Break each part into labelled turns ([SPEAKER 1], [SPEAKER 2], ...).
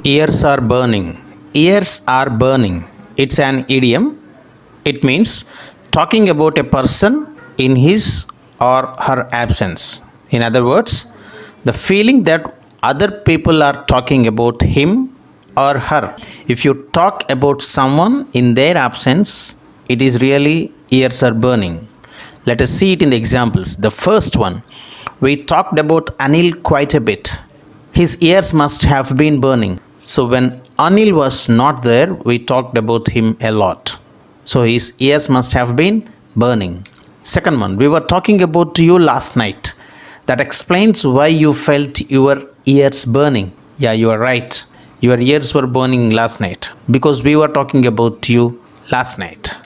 [SPEAKER 1] Ears are burning. Ears are burning. It's an idiom. It means talking about a person in his or her absence. In other words, the feeling that other people are talking about him or her. If you talk about someone in their absence, it is really ears are burning. Let us see it in the examples. The first one, we talked about Anil quite a bit. His ears must have been burning. So when Anil was not there, we talked about him a lot. So his ears must have been burning. Second one, we were talking about you last night. That explains why you felt your ears burning. Yeah, you are right. Your ears were burning last night because we were talking about you last night.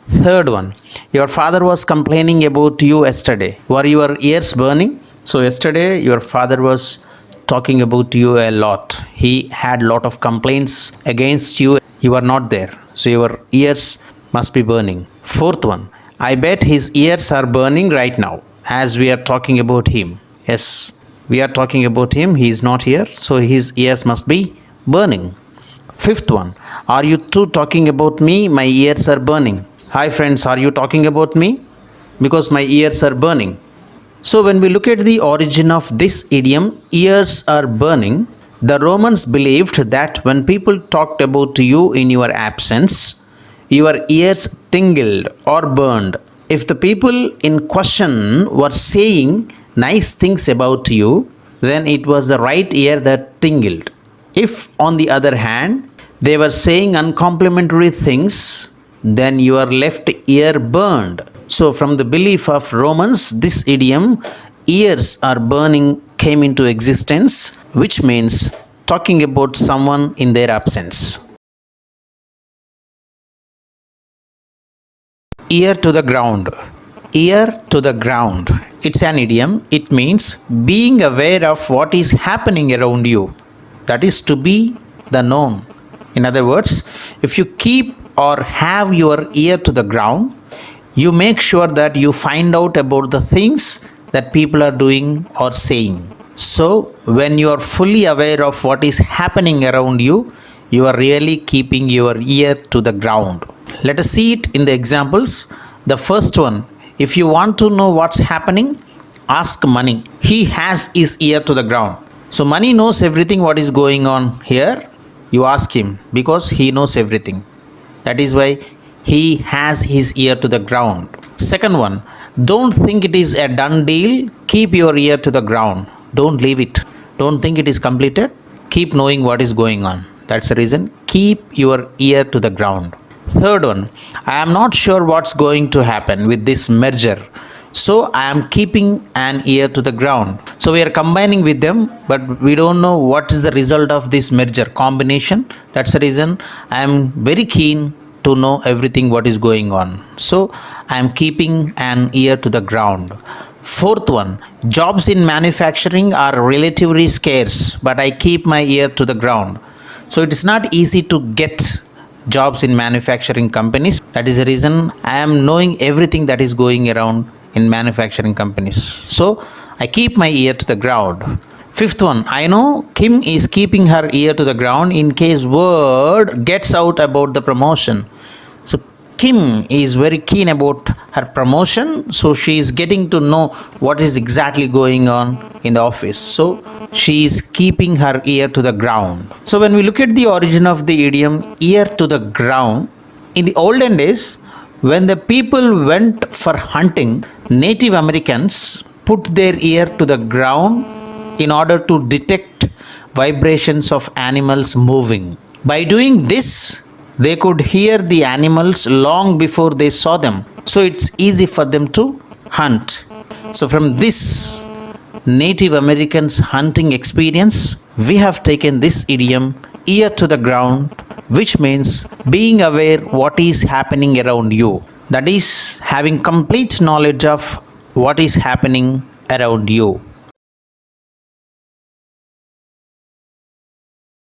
[SPEAKER 1] Third one, your father was complaining about you yesterday. Were your ears burning? So yesterday your father was talking about you a lot. He had lot of complaints against you. You are not there. So your ears must be burning. Fourth one, I bet his ears are burning right now as we are talking about him. Yes, we are talking about him. He is not here. So his ears must be burning. Fifth one, are you two talking about me? My ears are burning. Hi friends, are you talking about me? Because my ears are burning. So when we look at the origin of this idiom, ears are burning, the Romans believed that when people talked about you in your absence, your ears tingled or burned. If the people in question were saying nice things about you, then it was the right ear that tingled. If, on the other hand, they were saying uncomplimentary things, then your left ear burned. So, from the belief of Romans, this idiom, ears are burning, came into existence, which means talking about someone in their absence. Ear to the ground. Ear to the ground. It's an idiom. It means being aware of what is happening around you. That is to be the known. In other words, if you keep or have your ear to the ground, you make sure that you find out about the things that people are doing or saying. So, when you are fully aware of what is happening around you, you are really keeping your ear to the ground. Let us see it in the examples. The first one, if you want to know what's happening, ask Money. He has his ear to the ground. So, Money knows everything what is going on here. You ask him because he knows everything. That is why he has his ear to the ground. Second one, don't think it is a done deal. Keep your ear to the ground. Don't leave it. Don't think it is completed. Keep knowing what is going on. That's the reason. Keep your ear to the ground. Third one, I am not sure what's going to happen with this merger. So I am keeping an ear to the ground. So we are combining with them, but we don't know what is the result of this merger combination. That's the reason I am very keen to know everything what is going on. So I am keeping an ear to the ground. Fourth one, jobs in manufacturing are relatively scarce, but I keep my ear to the ground. So it is not easy to get jobs in manufacturing companies. That is the reason I am knowing everything that is going around in manufacturing companies. So I keep my ear to the ground. Fifth one, I know Kim is keeping her ear to the ground in case word gets out about the promotion. So Kim is very keen about her promotion, so she is getting to know what is exactly going on in the office. So she is keeping her ear to the ground. So when we look at the origin of the idiom ear to the ground, in the olden days, when the people went for hunting, Native Americans put their ear to the ground in order to detect vibrations of animals moving. By doing this, they could hear the animals long before they saw them. So it's easy for them to hunt. So from this Native Americans hunting experience, we have taken this idiom ear to the ground, which means being aware what is happening around you. That is having complete knowledge of what is happening around you.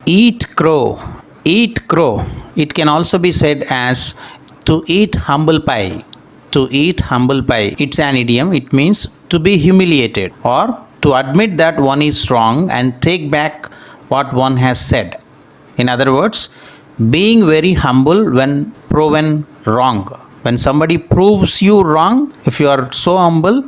[SPEAKER 1] Eat crow. Eat crow. It can also be said as to eat humble pie. To eat humble pie. It's an idiom. It means to be humiliated or to admit that one is wrong and take back what one has said. In other words, being very humble when proven wrong. When somebody proves you wrong, if you are so humble,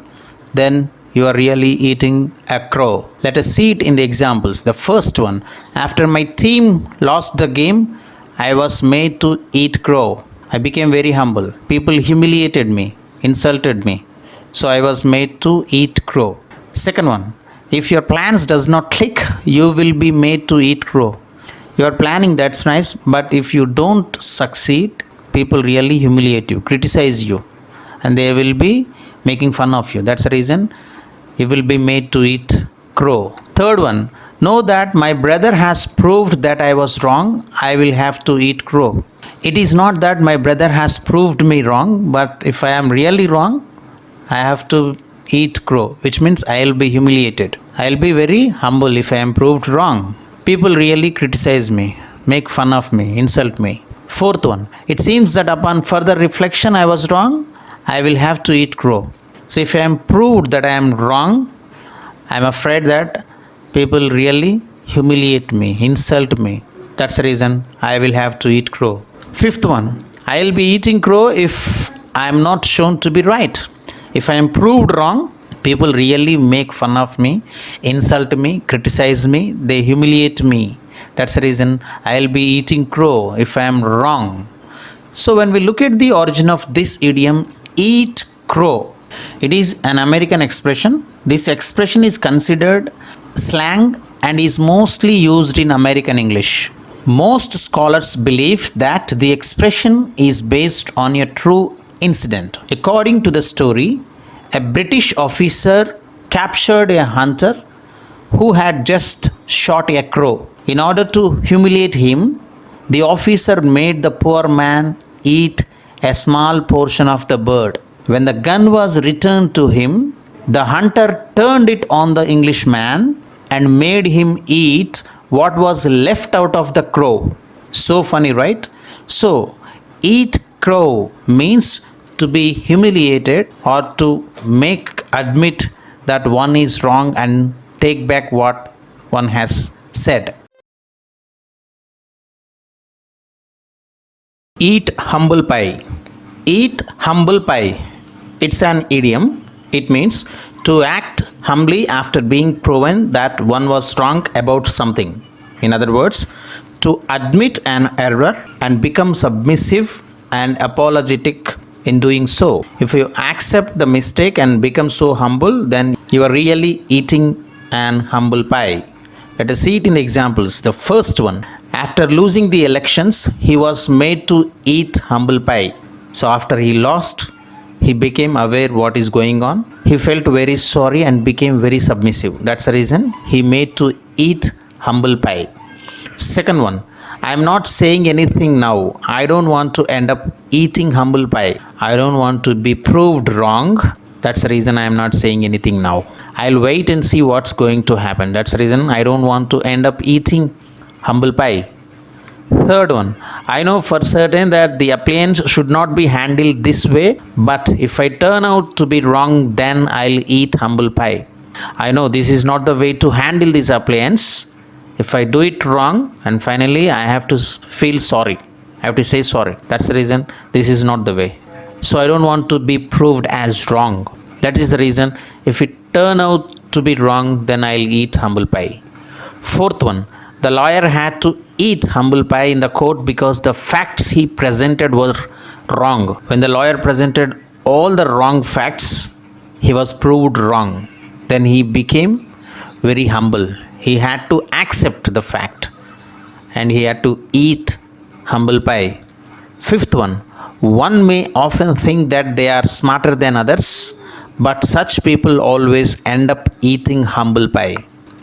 [SPEAKER 1] then you are really eating a crow. Let us see it in the examples. The first one, after my team lost the game, I was made to eat crow. I became very humble. People humiliated me, insulted me. So I was made to eat crow. Second one, if your plans does not click, you will be made to eat crow. You are planning, that's nice, but if you don't succeed, people really humiliate you, criticize you, and they will be making fun of you. That's the reason you will be made to eat crow. Third one, know that my brother has proved that I was wrong, I will have to eat crow. It is not that my brother has proved me wrong, but if I am really wrong, I have to eat crow, which means I will be humiliated. I will be very humble if I am proved wrong. People really criticize me, make fun of me, insult me. Fourth one, it seems that upon further reflection I was wrong, I will have to eat crow. So if I am proved that I am wrong, I am afraid that people really humiliate me, insult me. That's the reason I will have to eat crow. Fifth one, I will be eating crow if I am not shown to be right. If I am proved wrong, people really make fun of me, insult me, criticize me, they humiliate me. That's the reason I will be eating crow if I am wrong. So when we look at the origin of this idiom, eat crow, it is an American expression. This expression is considered slang and is mostly used in American English. Most scholars believe that the expression is based on a true incident. According to the story, a British officer captured a hunter who had just shot a crow. In order to humiliate him, the officer made the poor man eat a small portion of the bird. When the gun was returned to him, the hunter turned it on the Englishman and made him eat what was left out of the crow. So funny, right? So, eat crow means to be humiliated or to admit that one is wrong and take back what one has said. Eat humble pie. Eat humble pie. It's an idiom. It means to act humbly after being proven that one was wrong about something. In other words, to admit an error and become submissive and apologetic in doing so. If you accept the mistake and become so humble, then you are really eating an humble pie. Let us see it in the examples. The first one, after losing the elections, he was made to eat humble pie. So after he lost, he became aware what is going on. He felt very sorry and became very submissive. That's the reason he made to eat humble pie. Second one, I am not saying anything now. I don't want to end up eating humble pie. I don't want to be proved wrong. That's the reason I am not saying anything now. I'll wait and see what's going to happen. That's the reason I don't want to end up eating humble pie. Third one, I know for certain that the appliance should not be handled this way, but if I turn out to be wrong, then I'll eat humble pie. I know this is not the way to handle this appliance. If I do it wrong, and finally I have to feel sorry. I have to say sorry. That's the reason this is not the way. So I don't want to be proved as wrong. That is the reason if it turn out to be wrong, then I'll eat humble pie. Fourth one, the lawyer had to eat humble pie in the court because the facts he presented were wrong. When the lawyer presented all the wrong facts, he was proved wrong. Then he became very humble. He had to accept the fact and he had to eat humble pie. Fifth one may often think that they are smarter than others, but such people always end up eating humble pie.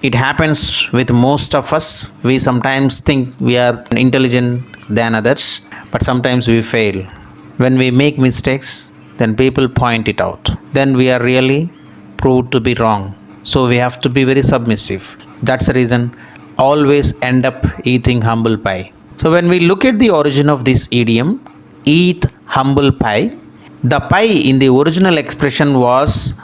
[SPEAKER 1] It happens with most of us. We sometimes think we are intelligent than others, but sometimes we fail. When we make mistakes, then people point it out. Then we are really proved to be wrong. So we have to be very submissive. That's the reason always end up eating humble pie. So when we look at the origin of this idiom, eat humble pie, the pie in the original expression was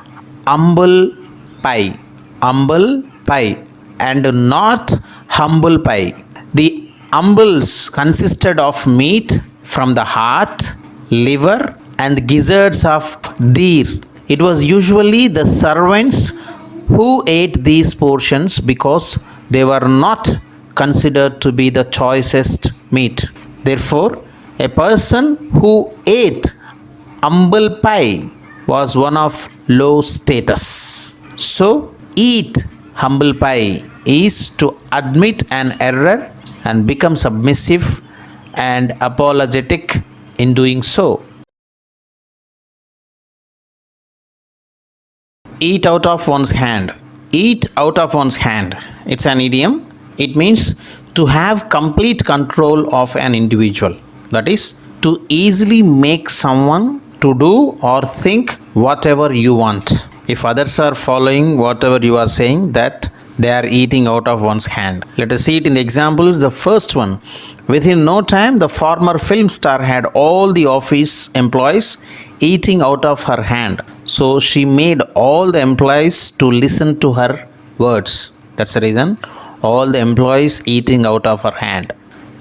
[SPEAKER 1] humble pie. Humble pie and not humble pie. The Umbles consisted of meat from the heart, liver, and gizzards of deer. It was usually the servants who ate these portions because they were not considered to be the choicest meat. Therefore, a person who ate humble pie was one of low status. So, eat humble pie is to admit an error and become submissive and apologetic in doing so. Eat out of one's hand. Eat out of one's hand. It's an idiom. It means to have complete control of an individual. That is, to easily make someone to do or think whatever you want. If others are following whatever you are saying, that they are eating out of one's hand. Let us see it in the examples. The first one, within no time, the former film star had all the office employees eating out of her hand. So she made all the employees to listen to her words. That's the reason. All the employees eating out of her hand.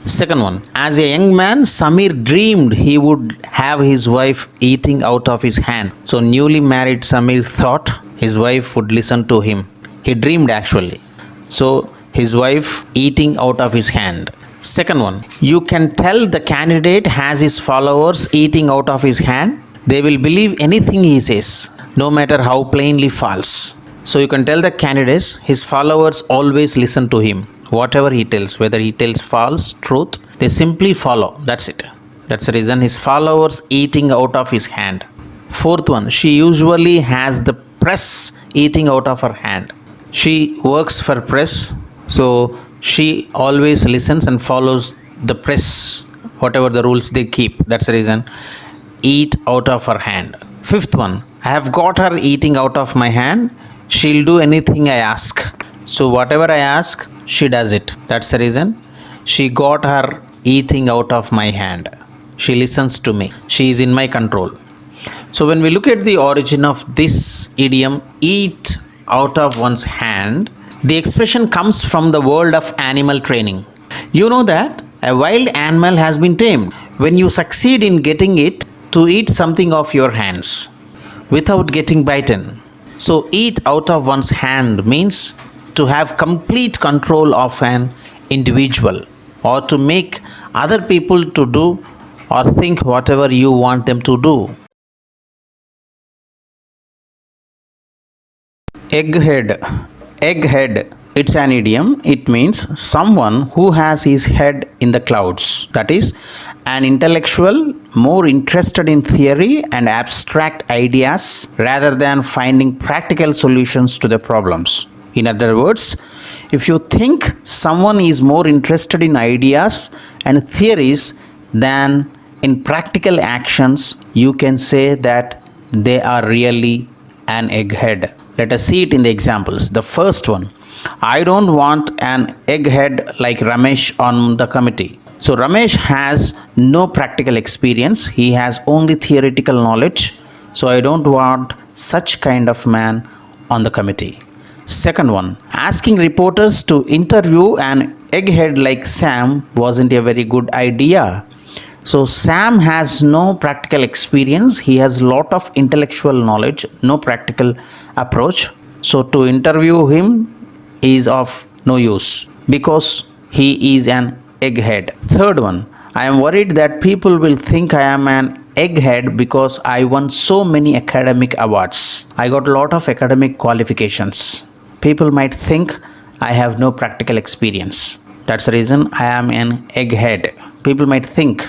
[SPEAKER 1] Second one, as a young man, Samir dreamed he would have his wife eating out of his hand. So newly married Samir thought his wife would listen to him. He dreamed actually. So his wife eating out of his hand. Second one, you can tell the candidate has his followers eating out of his hand. They will believe anything he says, no matter how plainly false. So you can tell the candidates, his followers always listen to him. Whatever he tells, whether he tells false, truth, they simply follow. That's it. That's the reason his followers eating out of his hand. Fourth one, she usually has the press eating out of her hand. She works for press, so she always listens and follows the press, whatever the rules they keep. That's the reason. Eat out of her hand. Fifth one, I have got her eating out of my hand. She'll do anything I ask. So whatever I ask, she does it. That's the reason. She got her eating out of my hand. She listens to me. She is in my control. So when we look at the origin of this idiom, eat out of one's hand, the expression comes from the world of animal training. You know that a wild animal has been tamed when you succeed in getting it to eat something off your hands without getting bitten. So eat out of one's hand means to have complete control of an individual or to make other people to do or think whatever you want them to do. Egghead. Egghead. It's an idiom. It means someone who has his head in the clouds. That is, an intellectual more interested in theory and abstract ideas rather than finding practical solutions to the problems. In other words, if you think someone is more interested in ideas and theories than in practical actions, you can say that they are really an egghead. Let us see it in the examples. The first one, I don't want an egghead like Ramesh on the committee. So Ramesh has no practical experience. He has only theoretical knowledge. So I don't want such kind of man on the committee. Second one, asking reporters to interview an egghead like Sam wasn't a very good idea. So Sam has no practical experience. He has lot of intellectual knowledge, no practical approach. So to interview him is of no use because he is an egghead. Third one, I am worried that people will think I am an egghead because I won so many academic awards. I got a lot of academic qualifications. People might think I have no practical experience. That's the reason I am an egghead. People might think.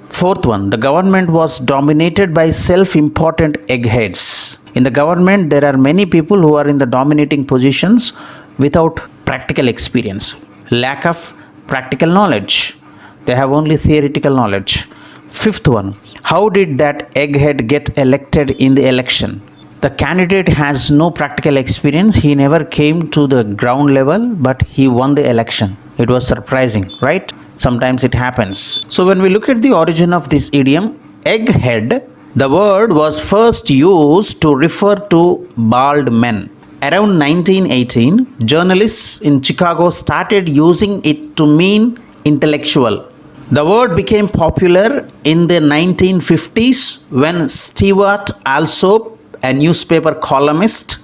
[SPEAKER 1] Fourth one, the government was dominated by self-important eggheads. In the government, there are many people who are in the dominating positions without practical experience, lack of practical knowledge. They have only theoretical knowledge. Fifth one, how did that egghead get elected in the election? The candidate has no practical experience. He never came to the ground level, but he won the election. It was surprising, right? Sometimes it happens. So when we look at the origin of this idiom, egghead, the word was first used to refer to bald men. Around 1918, journalists in Chicago started using it to mean intellectual. The word became popular in the 1950s when Stewart Alsop, a newspaper columnist,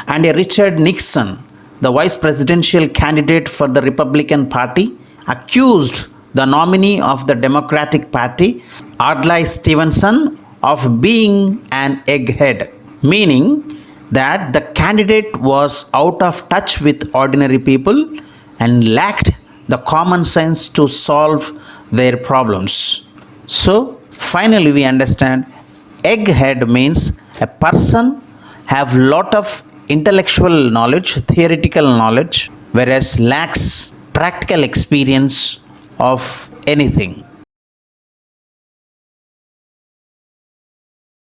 [SPEAKER 1] and a Richard Nixon, the vice presidential candidate for the Republican Party, accused the nominee of the Democratic Party, Adlai Stevenson, of being an egghead, meaning that the candidate was out of touch with ordinary people and lacked the common sense to solve their problems. So, finally, we understand egghead means a person have lot of intellectual knowledge, theoretical knowledge, whereas lacks practical experience of anything.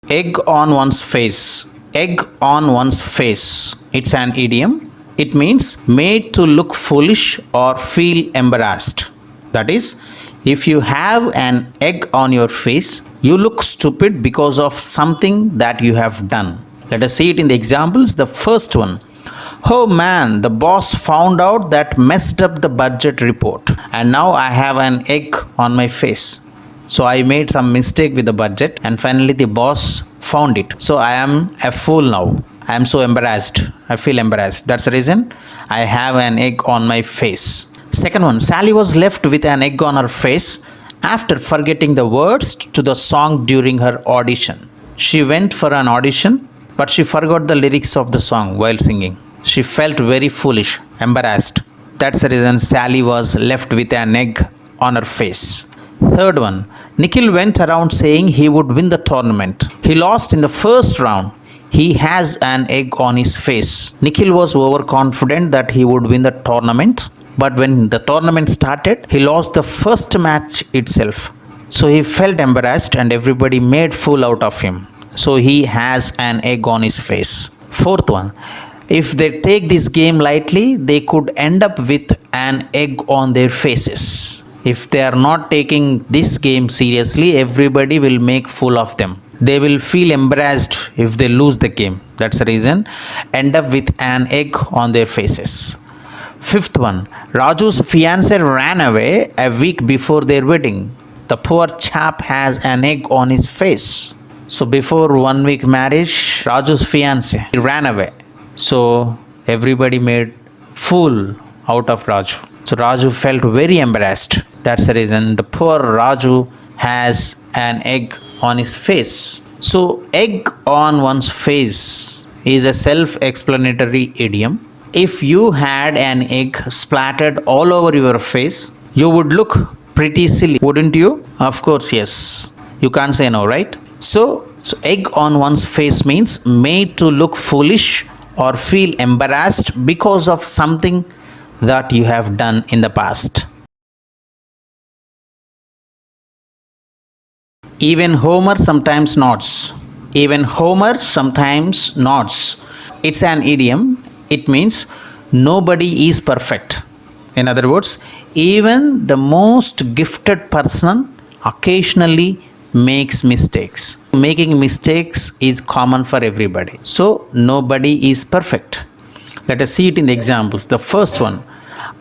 [SPEAKER 1] Egg on one's face. Egg on one's face. It's an idiom. It means made to look foolish or feel embarrassed. That is, if you have an egg on your face, you look stupid because of something that you have done. Let us see it in the examples. The first one. Oh man, the boss found out that messed up the budget report, and now I have an egg on my face. So I made some mistake with the budget, and finally the boss found it. So I am a fool now. I am so embarrassed. I feel embarrassed. That's the reason I have an egg on my face. Second one, Sally was left with an egg on her face after forgetting the words to the song during her audition. She went for an audition, but she forgot the lyrics of the song while singing. She felt very foolish, embarrassed. That's the reason Sally was left with an egg on her face. Third one, Nikhil went around saying he would win the tournament. He lost in the first round. He has an egg on his face. Nikhil was overconfident that he would win the tournament, but when the tournament started, he lost the first match itself. So he felt embarrassed and everybody made fool out of him. So he has an egg on his face. Fourth one, if they take this game lightly, they could end up with an egg on their faces. If they are not taking this game seriously, everybody will make fool of them. They will feel embarrassed if they lose the game. That's the reason. End up with an egg on their faces. Fifth one, Raju's fiancée ran away a week before their wedding. The poor chap has an egg on his face. So before 1 week marriage, Raju's fiancée ran away. So everybody made fool out of Raju. So Raju felt very embarrassed. That's the reason the poor Raju has an egg on his face. So egg on one's face is a self-explanatory idiom. If you had an egg splattered all over your face, you would look pretty silly, wouldn't you? Of course, yes. You can't say no, right? So egg on one's face means made to look foolish or feel embarrassed because of something that you have done in the past. Even Homer sometimes nods. Even Homer sometimes nods. It's an idiom. It means nobody is perfect. In other words, even the most gifted person occasionally makes mistakes. Making mistakes is common for everybody. So nobody is perfect. Let us see it in the examples. The first one,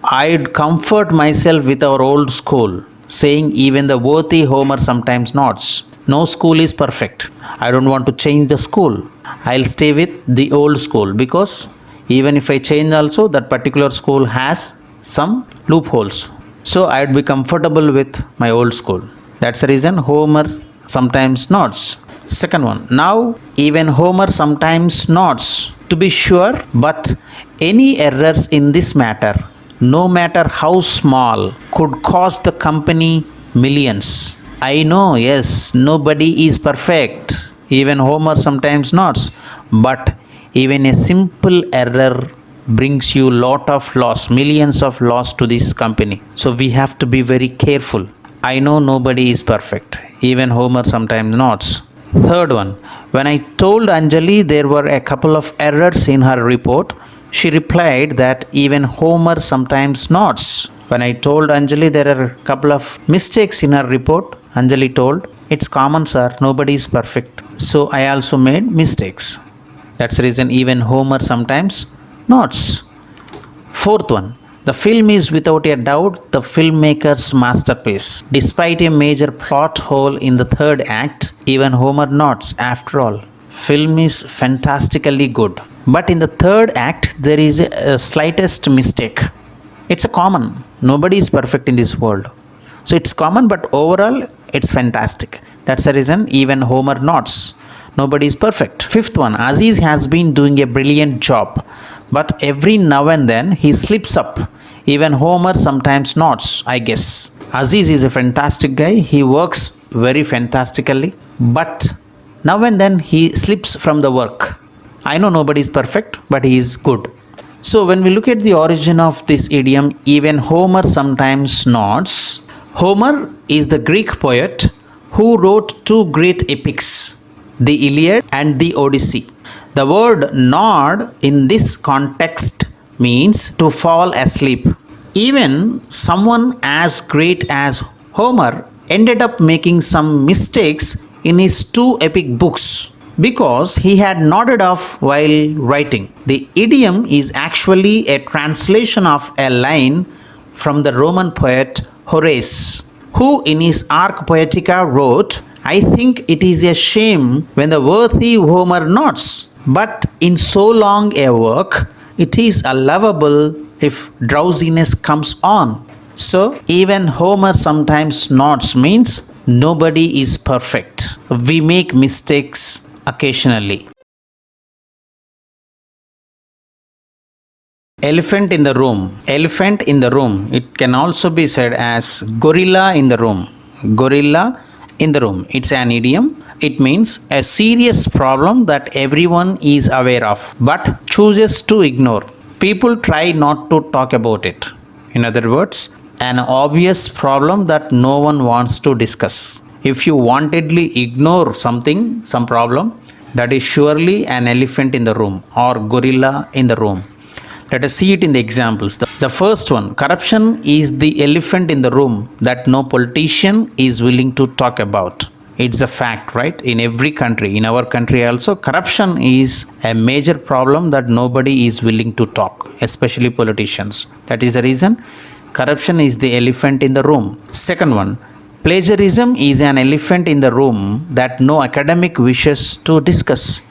[SPEAKER 1] I'd comfort myself with our old school, saying even the worthy Homer sometimes nods. No school is perfect. I don't want to change the school. I'll stay with the old school because even if I change also, that particular school has some loopholes. So I'd be comfortable with my old school. That's the reason Homer sometimes nods. Second one, now even Homer sometimes nods. To be sure, but any errors in this matter, no matter how small, could cost the company millions. I know, yes, nobody is perfect. Even Homer sometimes nods. But even a simple error brings you lot of loss, millions of loss to this company. So we have to be very careful. I know nobody is perfect. Even Homer sometimes nods. Third one, when I told Anjali there were a couple of errors in her report, she replied that even Homer sometimes nods. When I told Anjali there are a couple of mistakes in her report, Anjali told, it's common sir, nobody is perfect. So I also made mistakes. That's the reason even Homer sometimes nods. Fourth one, The film is without a doubt the filmmaker's masterpiece. Despite a major plot hole in the third act, even Homer nods. After all, film is fantastically good. But in the third act, there is a slightest mistake. It's a common. Nobody is perfect in this world. So it's common, but overall, it's fantastic. That's the reason even Homer nods. Nobody is perfect. Fifth one, Aziz has been doing a brilliant job, but every now and then he slips up. Even Homer sometimes nods, I guess. Aziz is a fantastic guy. He works very fantastically, but now and then he slips from the work. I know nobody is perfect, but he is good. So when we look at the origin of this idiom, even Homer sometimes nods. Homer is the Greek poet who wrote two great epics, the Iliad and the Odyssey. The word nod in this context means to fall asleep. Even someone as great as Homer ended up making some mistakes in his two epic books because he had nodded off while writing. The idiom is actually a translation of a line from the Roman poet Horace, who in his Arc Poetica wrote, I think it is a shame when the worthy Homer nods, but in so long a work, it is allowable if drowsiness comes on. So, even Homer sometimes nods means nobody is perfect. We make mistakes occasionally. Elephant in the room. Elephant in the room. It can also be said as gorilla in the room. Gorilla in the room. It's an idiom. It means a serious problem that everyone is aware of but chooses to ignore. People try not to talk about it. In other words, an obvious problem that no one wants to discuss. If you wantedly ignore something, some problem, that is surely an elephant in the room or gorilla in the room. Let us see it in the examples. The first one, corruption is the elephant in the room that no politician is willing to talk about. It's a fact, right? In every country, in our country also, corruption is a major problem that nobody is willing to talk, especially politicians. That is the reason corruption is the elephant in the room. Second one, plagiarism is an elephant in the room that no academic wishes to discuss.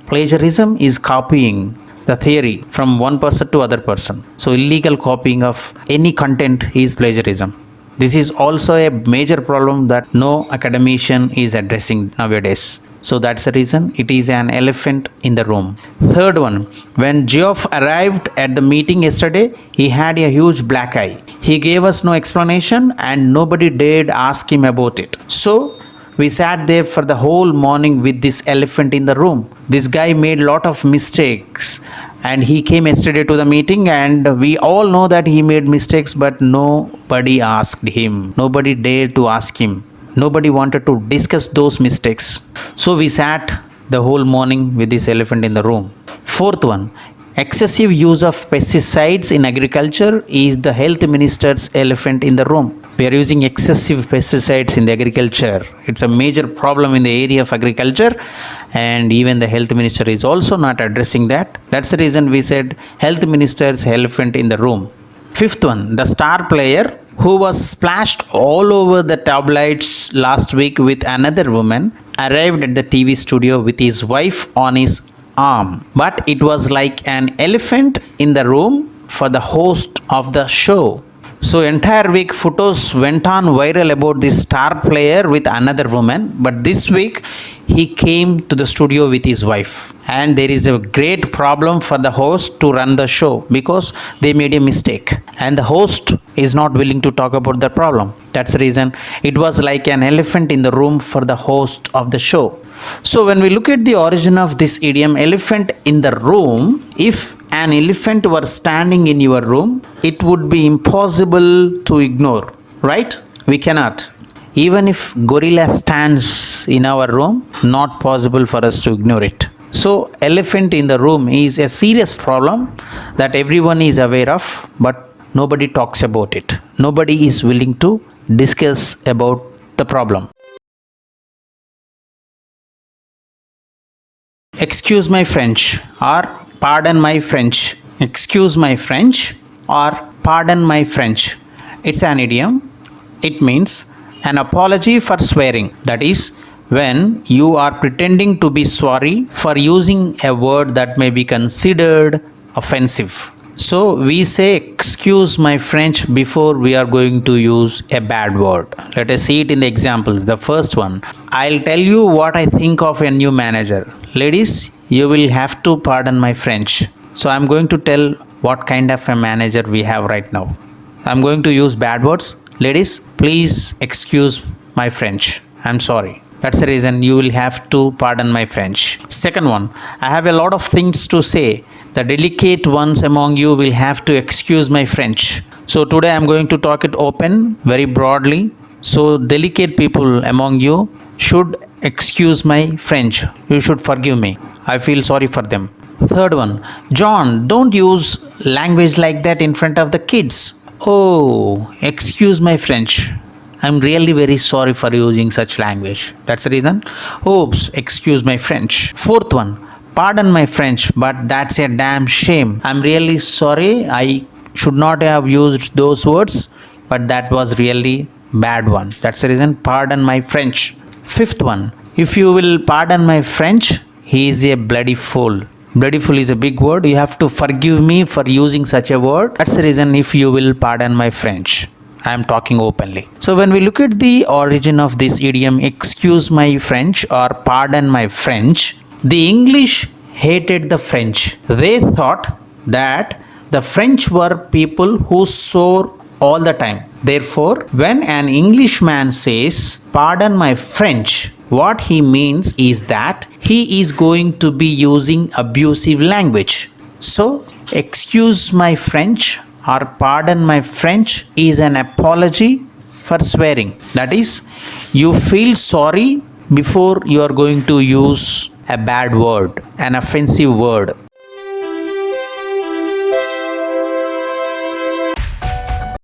[SPEAKER 1] Plagiarism is copying the theory from one person to other person. So illegal copying of any content is plagiarism. This is also a major problem that no academician is addressing nowadays. So that's the reason it is an elephant in the room. Third one, when Geoff arrived at the meeting yesterday, he had a huge black eye. He gave us no explanation and nobody dared ask him about it. So we sat there for the whole morning with this elephant in the room. This guy made a lot of mistakes and he came yesterday to the meeting and we all know that he made mistakes, but nobody asked him. Nobody dared to ask him. Nobody wanted to discuss those mistakes. So we sat the whole morning with this elephant in the room. Fourth one, excessive use of pesticides in agriculture is the health minister's elephant in the room. We are using excessive pesticides in the agriculture. It's a major problem in the area of agriculture and even the health minister is also not addressing that. That's the reason we said health minister's elephant in the room. Fifth one, the star player who was splashed all over the tabloids last week with another woman arrived at the TV studio with his wife on his arm. But it was like an elephant in the room for the host of the show. So entire week photos went on viral about this star player with another woman, but this week he came to the studio with his wife. And there is a great problem for the host to run the show because they made a mistake and the host is not willing to talk about the problem. That's the reason it was like an elephant in the room for the host of the show. So when we look at the origin of this idiom, elephant in the room, if an elephant were standing in your room, it would be impossible to ignore, right? We cannot. Even if gorilla stands in our room, not possible for us to ignore it. So elephant in the room is a serious problem that everyone is aware of, but nobody talks about it. Nobody is willing to discuss about the problem. Excuse my French or pardon my French. Excuse my French or pardon my French. It's an idiom. It means an apology for swearing. That is, when you are pretending to be sorry for using a word that may be considered offensive. So we say excuse my French before we are going to use a bad word. Let us see it in the examples. The first one, I'll tell you what I think of a new manager. Ladies, you will have to pardon my French. So I'm going to tell what kind of a manager we have right now. I'm going to use bad words. Ladies, please excuse my French. I'm sorry. That's the reason you will have to pardon my French. Second one, I have a lot of things to say. The delicate ones among you will have to excuse my French. So today I'm going to talk it open, very broadly. So delicate people among you should excuse my French. You should forgive me. I feel sorry for them. Third one, John, don't use language like that in front of the kids. Oh, excuse my French. I'm really very sorry for using such language. That's the reason. Oops, excuse my French. Fourth one, pardon my French, but that's a damn shame. I'm really sorry. I should not have used those words, but that was really bad one. That's the reason. Pardon my French. Fifth one, if you will pardon my French, he is a bloody fool. Bloody fool is a big word. You have to forgive me for using such a word. That's the reason. If you will pardon my French. I am talking openly. So when we look at the origin of this idiom, excuse my French or pardon my French, the English hated the French. They thought that the French were people who swore all the time. Therefore, when an Englishman says, pardon my French, what he means is that he is going to be using abusive language. So, excuse my French or pardon my French is an apology for swearing. That is, you feel sorry before you are going to use a bad word, an offensive word.